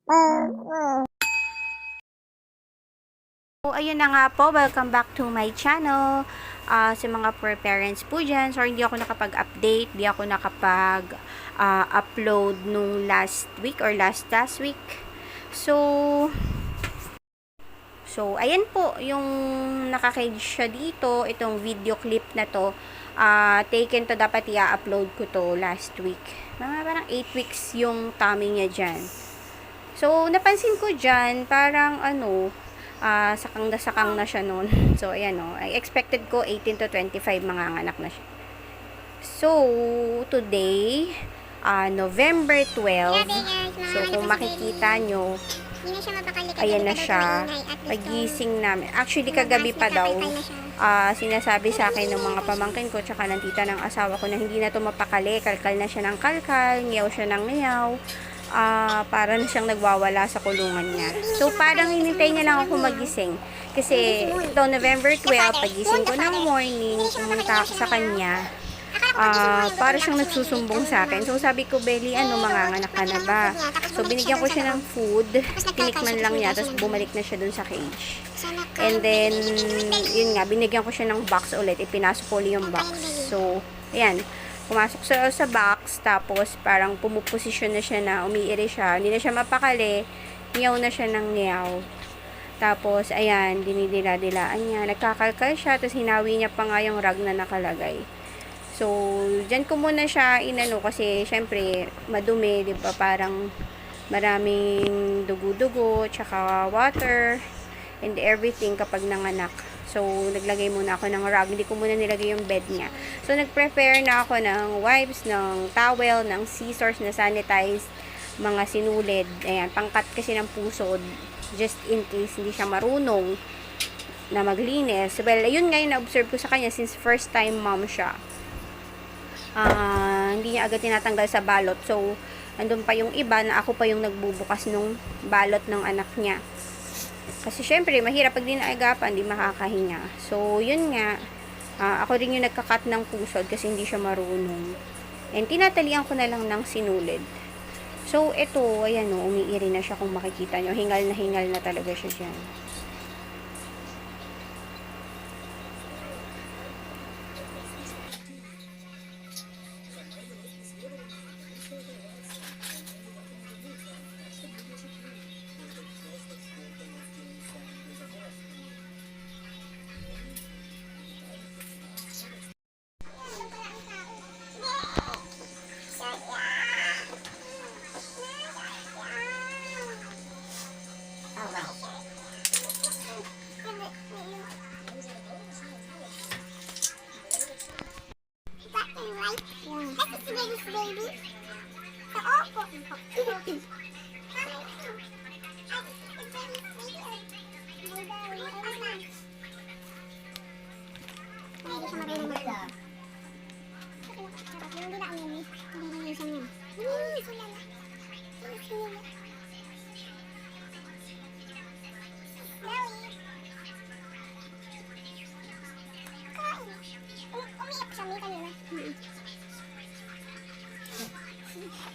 So, ayun na nga po, welcome back to my channel. Sa mga poor parents po dyan, sorry hindi ako nakapag-update, hindi ako nakapag-upload nung last week or last week. So, ayan po, yung nakakage siya dito, itong video clip na to, taken to, dapat i-upload ko to last week. Mga parang 8 weeks yung tummy niya dyan. So, napansin ko dyan, parang sakang na siya noon. So, ayan o. I expected ko 18 to 25 mga anak na siya. So, today, November 12. So, kung makikita nyo, ayan na siya. Pagising namin. Actually, kagabi pa daw, sinasabi sa akin ng mga pamangkin ko, tsaka ng tita ng asawa ko na hindi na to mapakali. Kalkal na siya ng kalkal, ngiyaw siya ng ngiyaw. Para na siyang nagwawala sa kulungan niya. So, parang hinintay niya lang ako magising. Kasi, ito, November 12, pagising ko ng morning, pumunta ako sa kanya, para siyang nagsusumbong sa akin. So, sabi ko, Belly, manganganak ka na ba? So, binigyan ko siya ng food, tinikman lang niya, tapos bumalik na siya dun sa cage. And then, yun nga, binigyan ko siya ng box ulit, ipinasok ko ulit yung box. So, ayan, pumasok sa box, tapos parang pumuposisyon na siya na umiiri siya, hindi na siya mapakali, ngiyaw na siya ng ngiyaw. Tapos, ayan, dinidila-dilaan niya, nagkakalkal siya, tapos hinawi niya pa nga yung rag na nakalagay. So, dyan ko muna siya inano kasi, syempre, madumi, di ba, parang maraming dugo-dugo, tsaka water, and everything kapag nanganak. So, naglagay muna ako ng rug. Hindi ko muna nilagay yung bed niya. So, nag-prepare na ako ng wipes, ng towel, ng scissors na sanitized, mga sinulid. Ayan, pangkat kasi ng pusod, just in case hindi siya marunong na maglinis. Well, ayun nga yung na-observe ko sa kanya since first time mom siya. Hindi niya agad tinatanggal sa balot. So, andun pa yung iba na ako pa yung nagbubukas nung balot ng anak niya. Kasi syempre, mahirap pag di naagapan, di makakahinga. So, yun nga, ako rin yung nagkakat ng pusod kasi hindi siya marunong. And tinatalian ko na lang ng sinulid. So, ito, ayan o, umiiri na siya kung makikita nyo. Hingal na talaga siya dyan. Baby. Opo. Umiyak siya may kanina.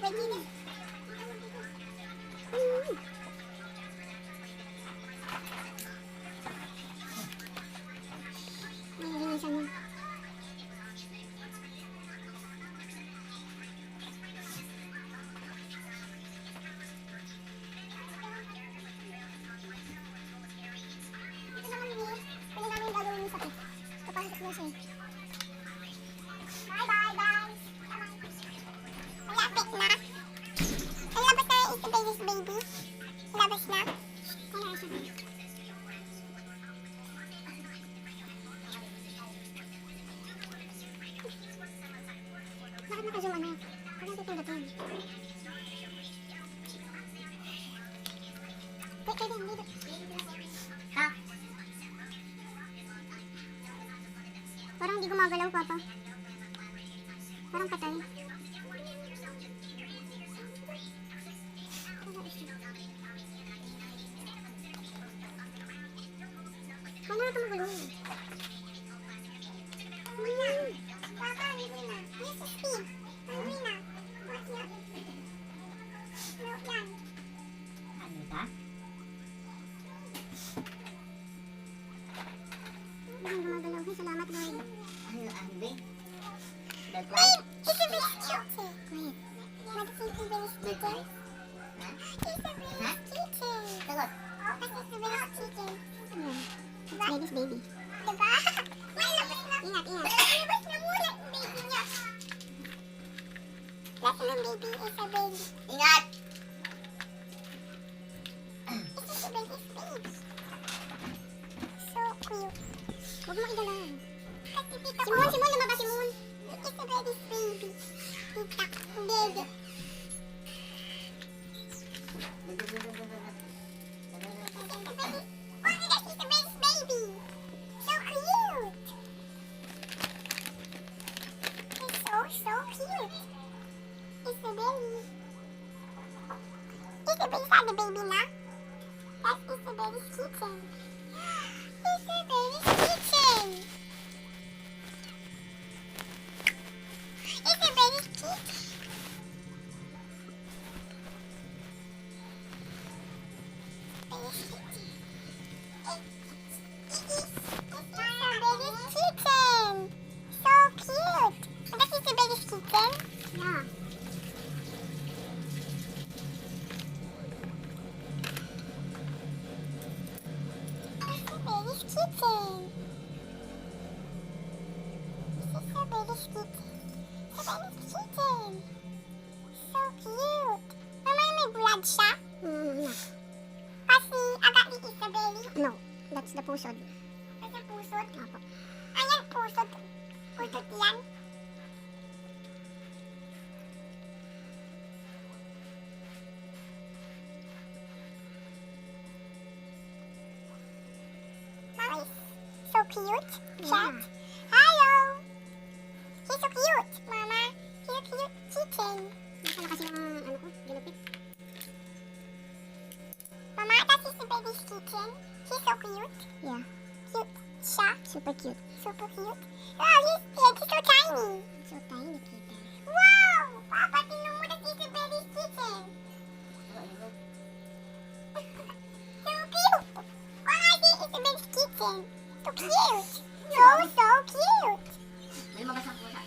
Naginis. Naginisan niya. Ito naman ni, pwede namin gagawin yung sakit. Kapasok na siya. Bye-bye guys! Malapit na. Ang labas na ito baby. Labas na. Wala siya. Bakit naka-zoom ano? Parang tutulog. Kaya din, dito. Ha? Parang hindi gumagalaw, Papa. Parang patay. Ano na ito magulong? Papa, hindi na. Yes, speed. Hindi na. What's yan? No, yan. Lahat ng baby is a baby. Ingat! This is a baby's baby. So cute. Huwag mo igalaw. Kasi tita ko. Si Moon, lumabas si Moon. It's a baby's baby. Tita, baby. So cute. It's a baby. Isabel's had the baby na. That's Isabel's kitchen. Isabel's kitchen. Isabel's kitchen. Isabel's kitchen. So cute. That's Isabel's kitchen? Yeah. Isabel's kitchen. This is Isabel's kitchen. Isabel's kitchen. So cute. Mama, may blood siya? No. Kasi agad ni Isabel. No, that's the pusod. That's the pusod? Opo. Ayan, pusod. Pusod yan. Mama is so cute. Chat. Hello. He's so cute, Mama. He's a cute kitchen. Nasaan na kasi yung ano ko, ginupit. Mama, that is the baby's kitchen. He's so cute. Yeah. Cute siya. Super cute. Super cute. Wow, his head is so tiny. So tiny, kitten. Wow! Papa, tingnan mo, that is the baby's kitchen. So cute. Wow, I see it's the baby's kitchen. So cute. So cute. May mga sampuna.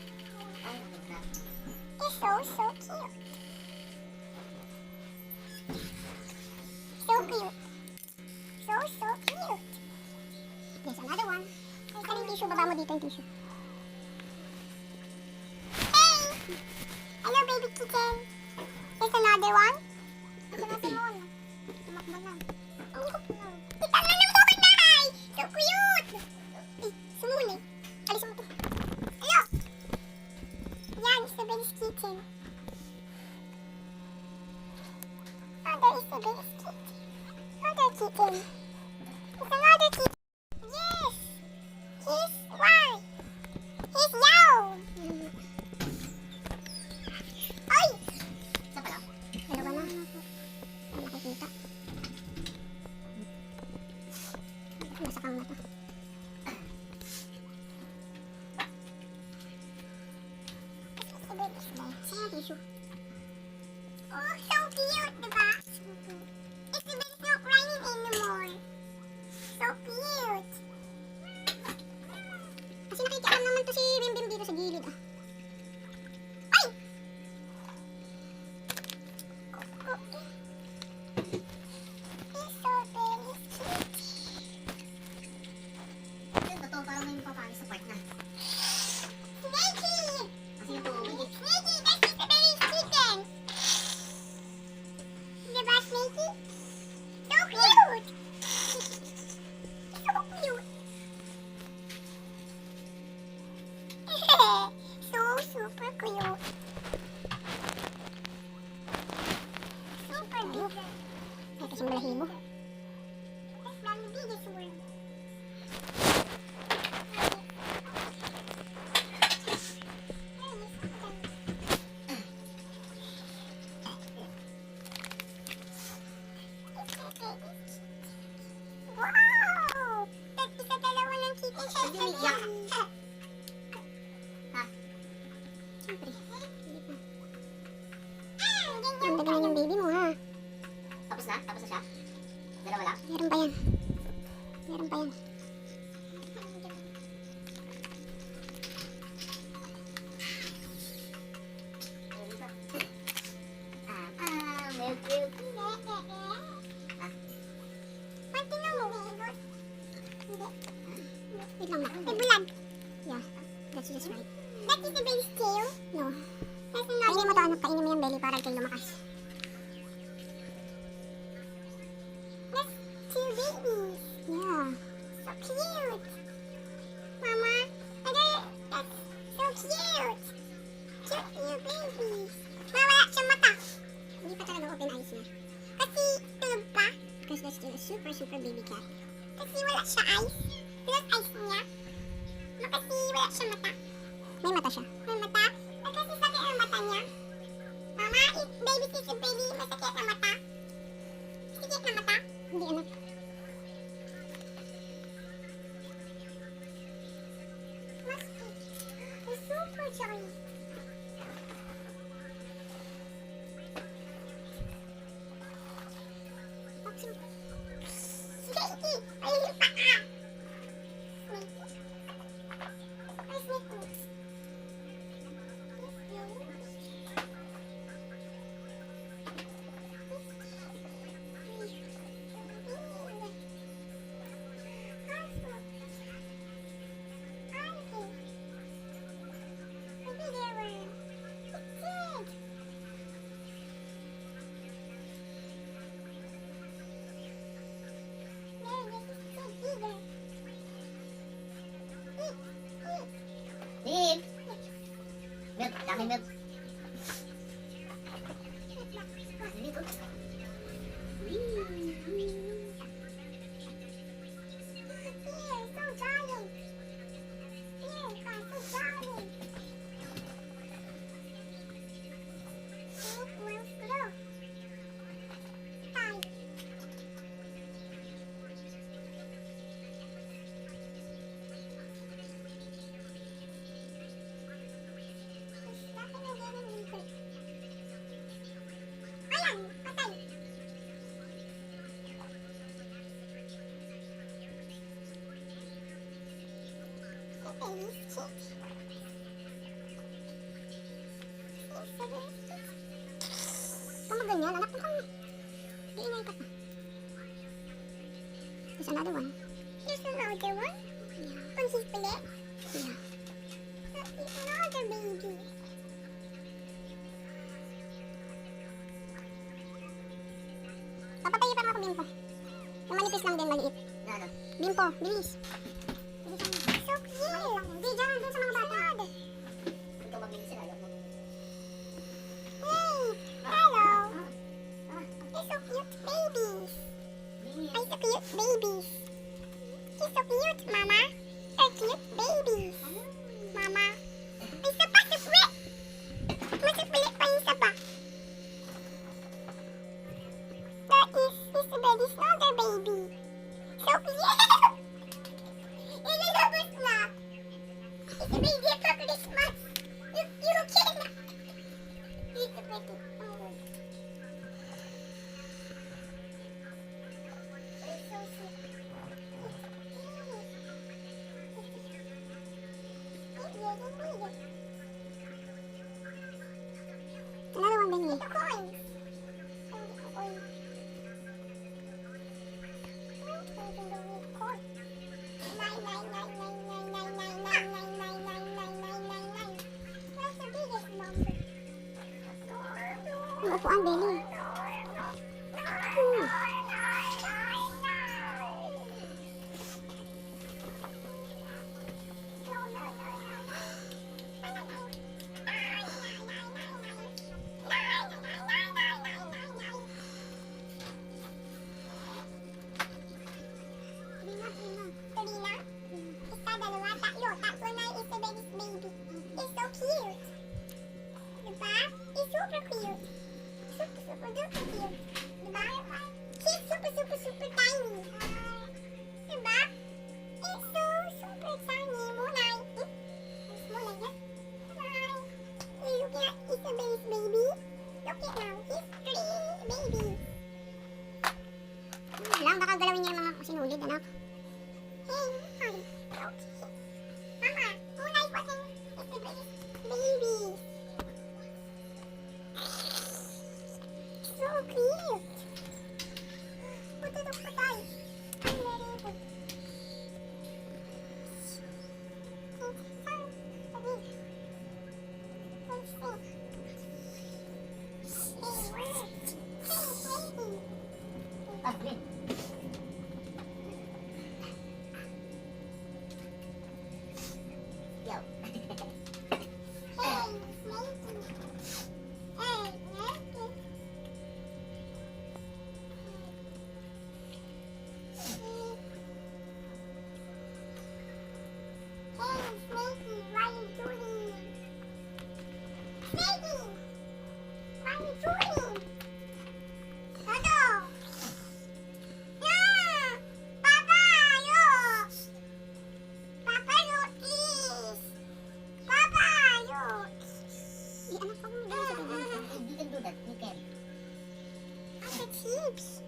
It's so cute. So cute. So cute. There's another one. Saan yung tissue? Baba mo dito yung tissue. Hey! Hello, baby kitten. There's another one. Ito na si Mon. Tumakbo na. Kita na ng bahay! So cute! Eh, sumun eh. Alis mo to. Hello! Yan, is the baby's kitchen. Oh, there is the baby's kitchen. Another kitten. It's another kitten. Yes! He's white. He's yellow. Ay! Isa pa lang. Dalawa na. Ay, nakikita. Nasa kang mata. Saan tissue? Oh, so cute, diba? It's not crying anymore. So cute. Kasi nakikialam naman to si Bimbim dito sa gilid, ah. Ay! He's so very cute. Yung totoo, parang may papalis sa part na. Snakey! Kasi yung tuwid eh. Snakey, that is the very kitten. Diba, Snakey? So cute! So cute! So super cute. Super big. Ay, kasing balahibo. That's not the biggest one. Wow! Isa dalawa ng kitten siya. Hindi umiiyak. Ha? Siyempre. Ang daga na yung baby mo, ha? Tapos na? Tapos na siya? Dalawa lang? Meron pa yan. Meron pa yan. Milk, milk. Tingnan mo. Hindi. Wait lang na. May blood. Yeah. That's just right. That is the baby's tail? No. Kainin mo to anak, kainin mo yung belly para kayo lumakas. That's two babies. Yeah. So cute. Mama, that's so cute. Cute new babies. Mama, wala siyang mata. Hindi pa talaga open eyes niya. Kasi tulog pa. Because that's still a super, super baby cat. Kasi wala siya eyes. Close eyes niya. Kasi wala siyang mata. May mata siya. May mata? Kasi sakit ang mata niya. Mama, baby is a baby. Masakit na mata. Sakit na mata? Hindi anak. Masakit. It's super jolly. Snakey! Ay, yung paa! Snakey? Ay, snakey. Milk! Milk, dami milk. Milk, oh. Ayan, patay. Kung ganyan, anak mo kang iingay ka pa. There's another one. There's another one? Yeah. Kung sipili? Yeah. There's another baby. Papatayin pa ako, Bimpo. Yung manipis lang din, maliit. Ano? Bimpo, bilis. So cute. Hindi, dyan, dyan sa mga bata. Ikaw maglinis sila. Ayaw mo. Yay! Hello! You're so cute, babies. Ay, so cute, babies. You're so cute, Mama. You're cute, babies. Mama. Ay, sapa, supli. Masupli pa yung sapa. That is the baby's another baby. So cute! Ilalabas na. It's a baby for Christmas. You can. It's a baby. Oh. It's so sweet. Another one, baby. The coins. Upuan, Belly. It's so cute. Diba? It's super cute. Super, super duper cute. Diba? He's super, super, super tiny. Diba? It's so super tiny. Mulay. It's mulay, yeah? Hi. You look at Isabel's baby. Look at now. He's three babies. Lang, baka galawin niya yung mga sinulid, anak. Hey, hi. Okay. Mama, mulay po ng Isabel's babies. So cute! Pututok pa tayo. Ang lalito. Let's see. Ah, green. Yaw. Hey, Snakey. Hey, Snakey. Hey, Snakey, what are you doing? Snakey, what are you doing? Dodo. Yeah. Papa, look. Papa, look, please. Papa, look. Di anak ko mo You can do that. You can. the chips.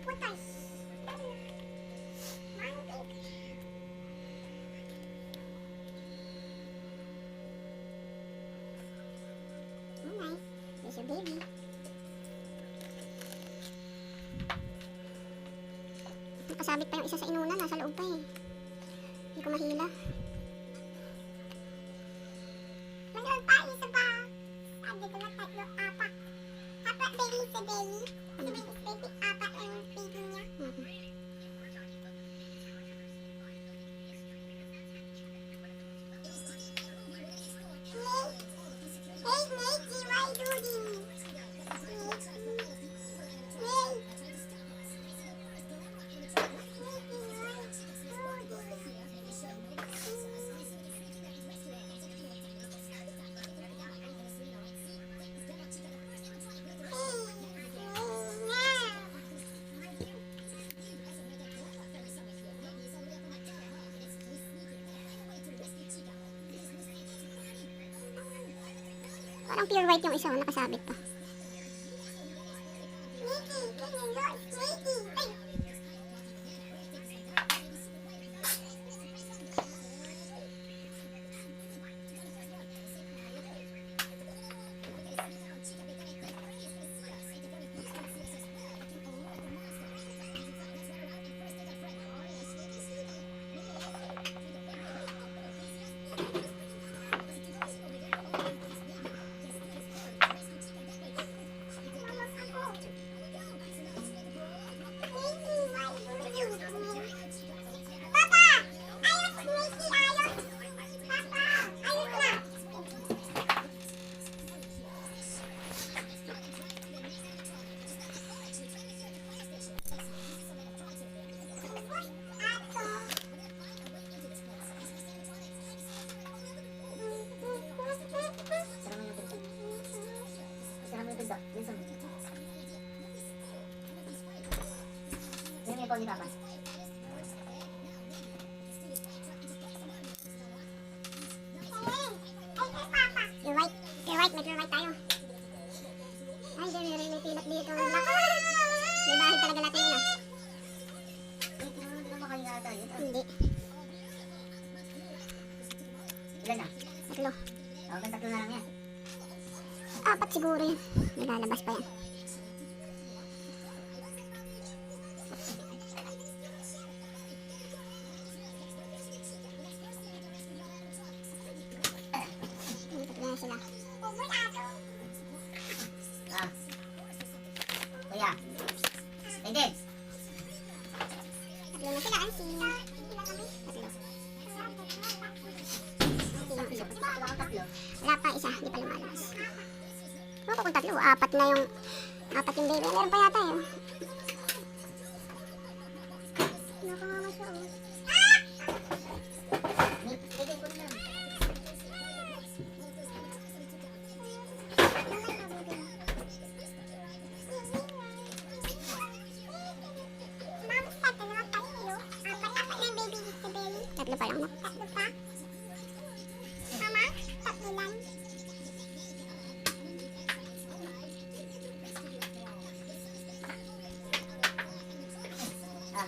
Putas. Oh, nice. There's your baby. Nakasabit pa yung isa sa inuna. Nasa loob pa eh. Hindi ko mahila. Meron pa, isa pa. Dito na tatlo, apat. Apat baby sa baby. Sa baby, baby, apat ang baby niya. Snake. Hey, Snakey, what are you doing? Snakey. Snake. Parang pure white yung isa, nakasabit pa. Sneaky! Ganyan yun! Sneaky! Ay! Yan yung call ni Papa. Pure white. Pure white. May pure white tayo. Ay, may pilat dito. Black. May bahay talaga natin yun ah. Wait, hindi na makahinga ata yun. Hindi. Ilan na? Tatlo. Okay, tatlo na lang yan. Apat siguro yun. Nilalabas pa yan. Tatlo na sila. Ah. Kuya. Pwede. Tatlo na sila. Ansi. Tatlo. Yung isa. Wala kang tatlo. Wala pa isa. Hindi pa lumalabas. Ano kung tatlo? Apat na yung... Apat yung baby. Meron pa yata yun. Nakakama siya oh. Pwede ko na. Tatlo pa lang. Tatlo pa? Mama, tatlo lang. Ah.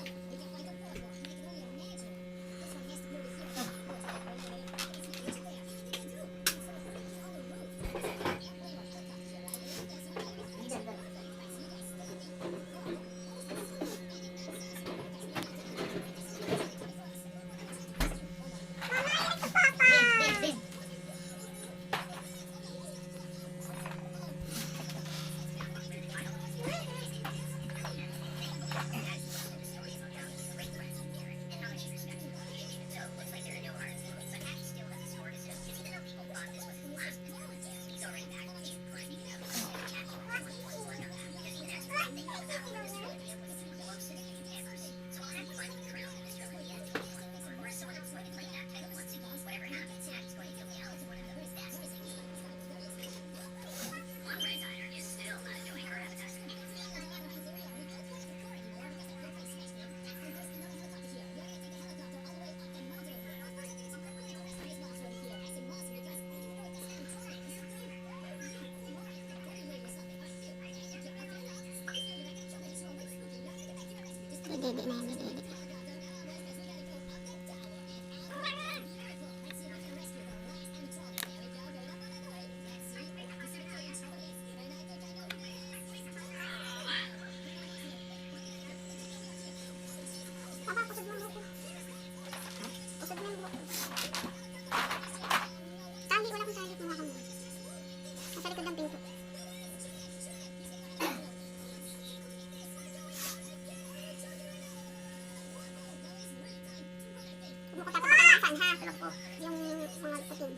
ha. Alam ko. Yung mga puting.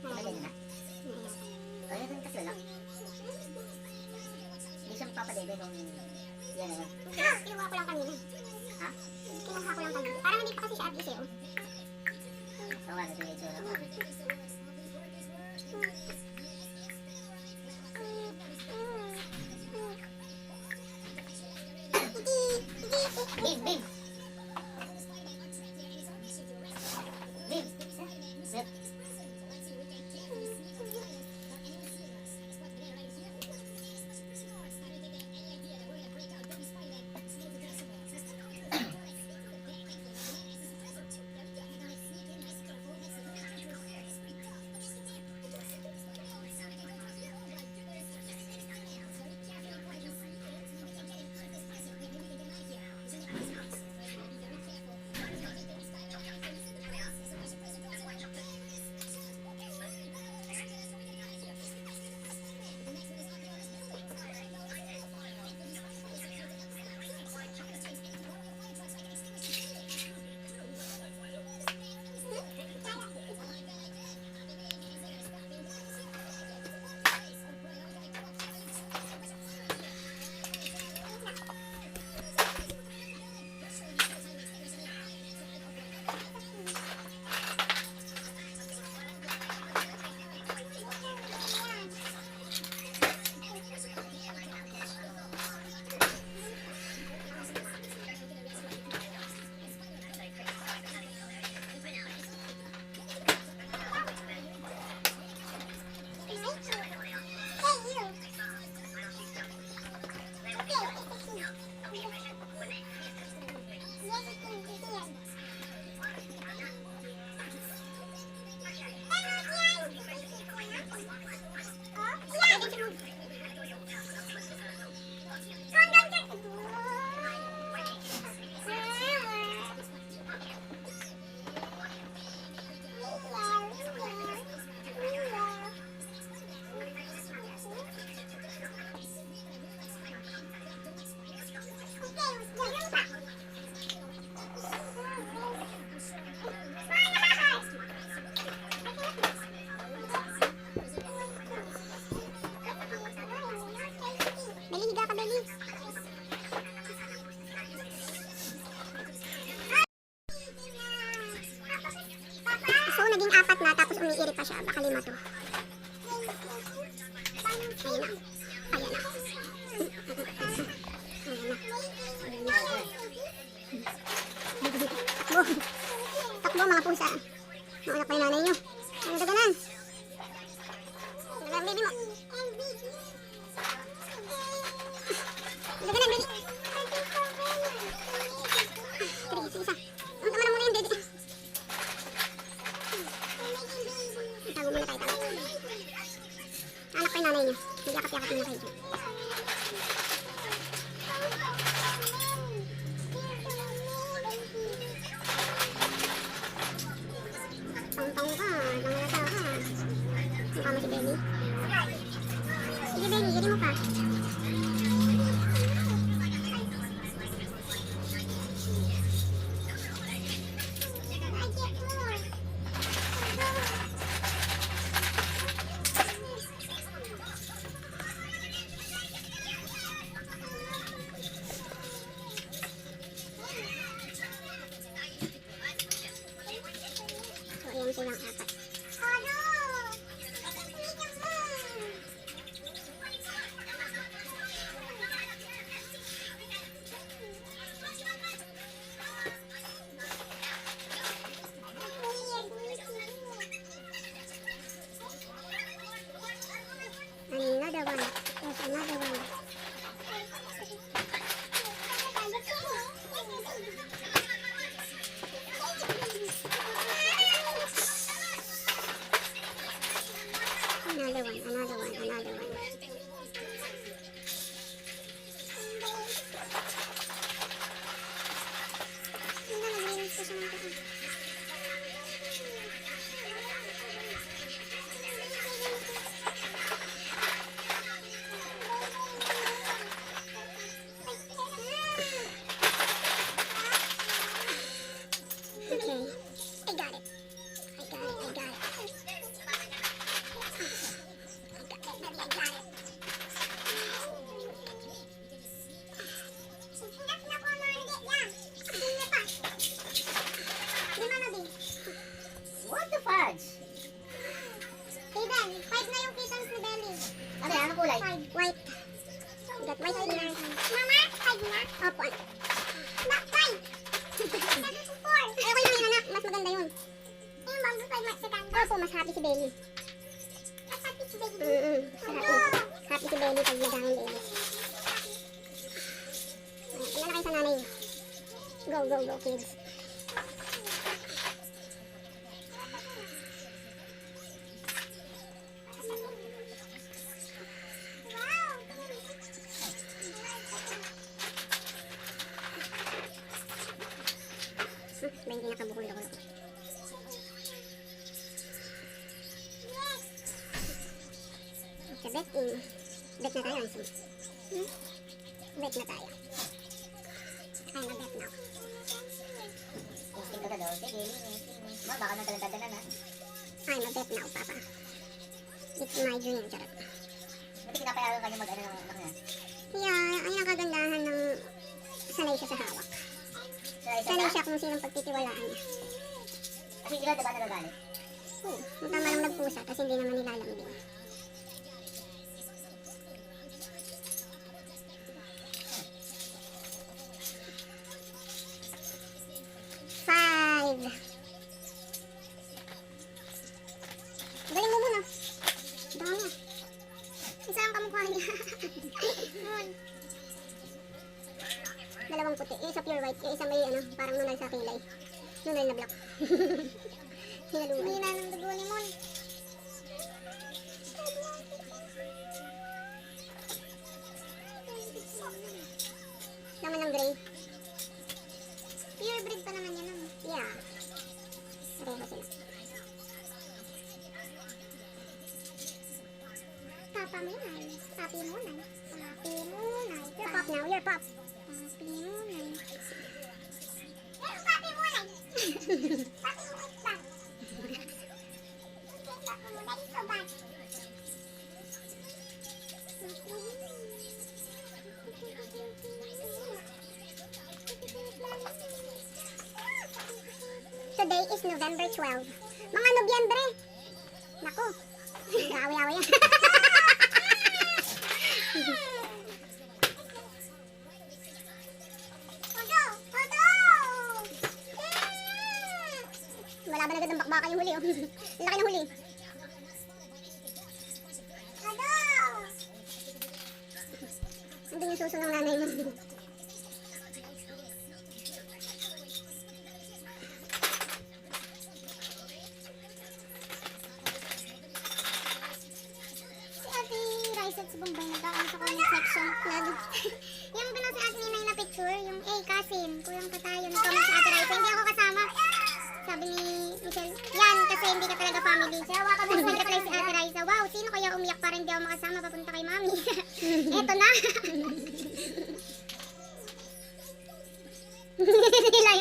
Lagyan nyo na. Kaya dun tatlo lang. Hindi siya magpapadede kung yan na yun. Kinuha ko lang kanina. Ha? Kinuha ko lang kanina. Parang hindi pa kasi siya abis eh. Oh. So, ano ito yung itsura mo? Bim! Bim! Bim! Bim! Beli, higa ka, Beli. So, naging 4 na, tapos umiirit pa siya. Baka 5 to. Ayun na. Ayun na. Takbo mga pusa. Mga anak pa yung nanay nyo. Ano daganan? Daganan baby mo. Daganan baby. Tara, isa. Ang tama na muna yung baby. Tago muna tayo, tago. Anak pa yung nanay nyo. Nagyakap-yakap muna kayo dyan. Tong-tong ka, nangalata ka. Mukha mo si Benny. Sige Benny, giri mo pa. So, ayan silang 4. Another one. There's another one. Another one. White. White. We got white here. Mama, 5 na? Opo. Ba, 5. Sabi ko 4. Ayoko lang yun, anak. Mas maganda yun. Yung bang 5 mas maganda? Opo, mas happy si Belly. Mas happy si Belly? Happy. Happy si Belly pag nagahang Belly. Tingnan na kayo sa nanay. Go, go, go, kids. Ba hindi nakabukol-bukol. Okay, bet in. Bet na tayo. Bet na tayo. Ay, mag-bet na ako. Instinct ko na daw. Sige, ma, baka nagkalaganda na na. Ay, mag-bet na ako, papa. It's my dream, charot. Buti pinapayagan kayo mag-ano ng anak niya. Yeah, ay nakagandahan ng sanay siya sa hawak. Sanay siya kung sinong pagtitiwalaan niya. Kasi sila diba nagagalit? Oo, yung tama lang nagpusa, kasi hindi naman nilalambing. Five. Galing mo muna. Dami. Isa ang kamukha niya. Yun. Dalawang puti. Yung isa pure white. Yung isa may ano, parang nunal sa kilay. Nunal na black. Hinaluan. Hina ng dugo ni Mon. Laman ng gray. Pure breed pa naman yan. Yeah. Pareho sila. Papa Munay. Papi Munay. Papi Munay. You're pop now. You're pop. Papi Munay. You're Papi Munay. Papi Munay ba? Papi Munay so bad. Today is November 12. Mga Nobyembre. Nako. Gawi-awi yan. Wala ba agad ng bakbaka yung huli? Oh. Laki ng huli. Andun yung suso ng nanay mo. Si Ate Rice at si Bombay nagkaan sa comment section. Yung gano'n si Ate Ninay na picture, yung Kasim, kuyang katayo, nag-comment sa Ate Rice. Hindi ako kasama. Sabi ni Michelle, yan kasi hindi ka talaga family. Kaya waka mo nag-reply si Ate Rice. Wow, sino kaya umiyak para hindi ako makasama papunta kay Mami? Eto na. Nila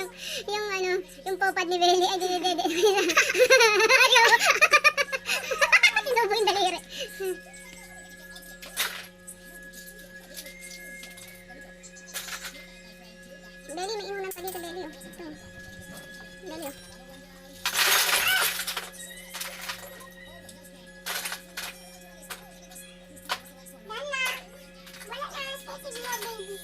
yung ano, yung popad ni Belly. Ay, dede. Tinubo yung daliri. Belly, may inunan pa dito, Belly. Ito. Belly, Nana, wala na. Stay mo, baby.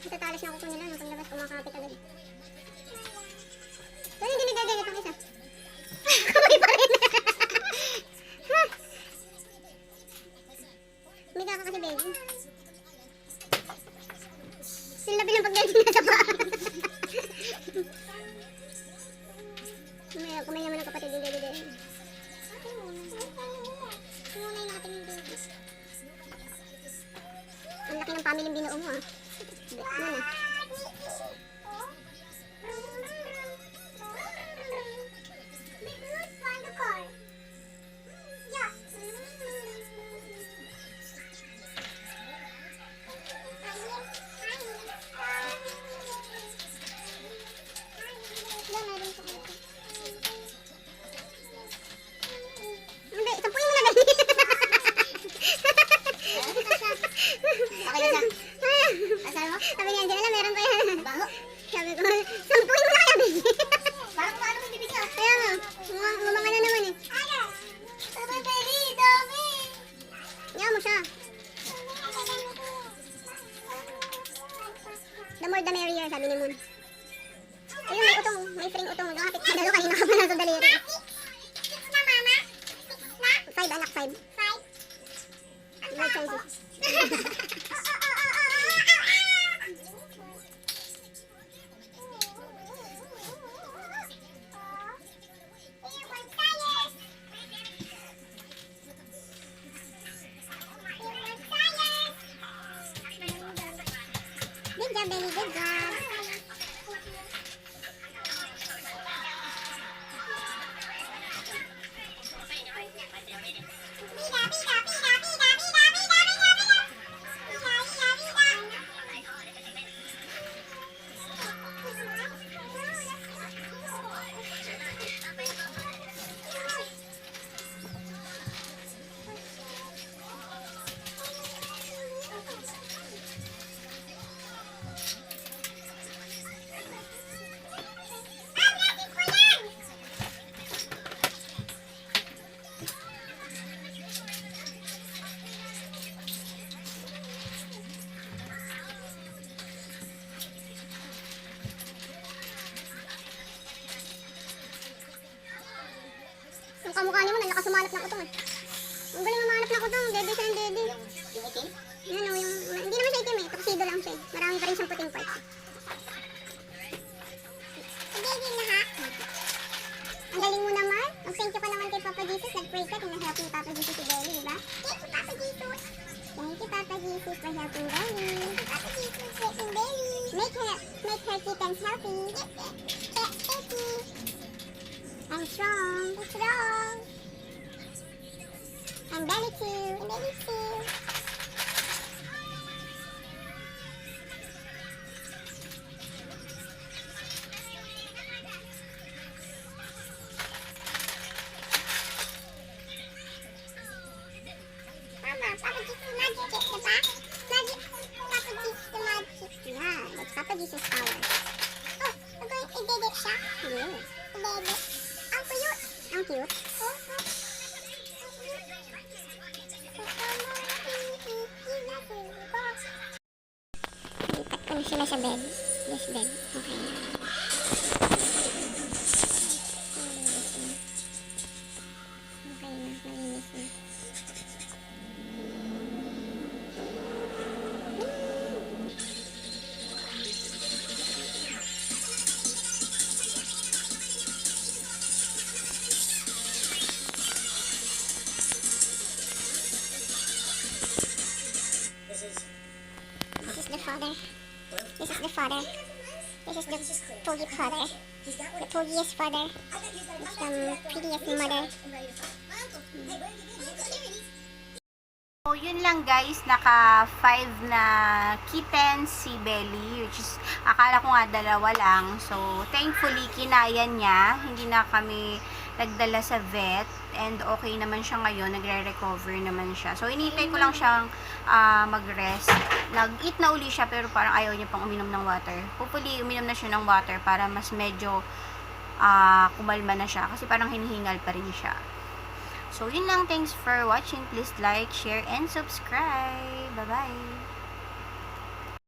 Itatalas niya ako kung nila nung paglabas kumakapit agad. Pero hindi nagdadali itong isa. Kamay pa rin. Umiga ka kasi, baby. Sila bilang pagdating na sa paa. Kumay naman ang kapatid. Hindi. Kumunay na ating baby. Ang laki ng family binuo mo ah. Muna. The more the merrier, sabi ni Moon. Ayun, may utong, may fring utong. Lumapit ka dalo, kanina ka pa nasa daliri. 6 na, mama? 6 na? 5, anak, 5. 5? No chances. Good job, Belly. Good job. Ang kamukha niyo, ang lakas sumanap ng utong eh. Ang galing mamanap ng utong, dede siya ng dede. Yung itim? Yan o, hindi naman siya itim eh, tuxedo lang siya eh. Marami pa rin siyang puting parts eh. Dede lahat. Ang galing mo naman. Mag-thank you ka naman kay Papa Jesus. Nag-pray ka, tina-help ni Papa Jesus si Belly, diba? Thank you, Papa Jesus. Thank you, Papa Jesus, for helping Belly. Thank you, Papa Jesus, for helping Belly. Make her kittens healthy. Thank you. I'm strong. I'm strong. I'm Belly too. I'm Belly too. Mama, Papa Jesus magic, diba? Magic. Papa Jesus magic. Yeah, that's Papa Jesus power. Oh, we're going to edit siya? Yes. Edit. Ang cute. Ang cute. Lipat ko sila sa bed. Yes, bed. Okay na. Okay na, malinis na. This is the father. This is the father. This is the Togi father. The Togiest father. It's the prettiest mother. So, yun lang guys, naka 5 na kittens si Belly, which is, akala ko nga dalawa lang. So, thankfully, kinaya niya. Hindi na kami nagdala sa vet. And okay naman siya ngayon, nagre-recover naman siya. So, inintay ko lang siyang mag-rest. Nag-eat na uli siya, pero parang ayaw niya pang uminom ng water. Hopefully, uminom na siya ng water para mas medyo kumalma na siya. Kasi parang hinihingal pa rin siya. So, yun lang. Thanks for watching. Please like, share, and subscribe. Bye-bye!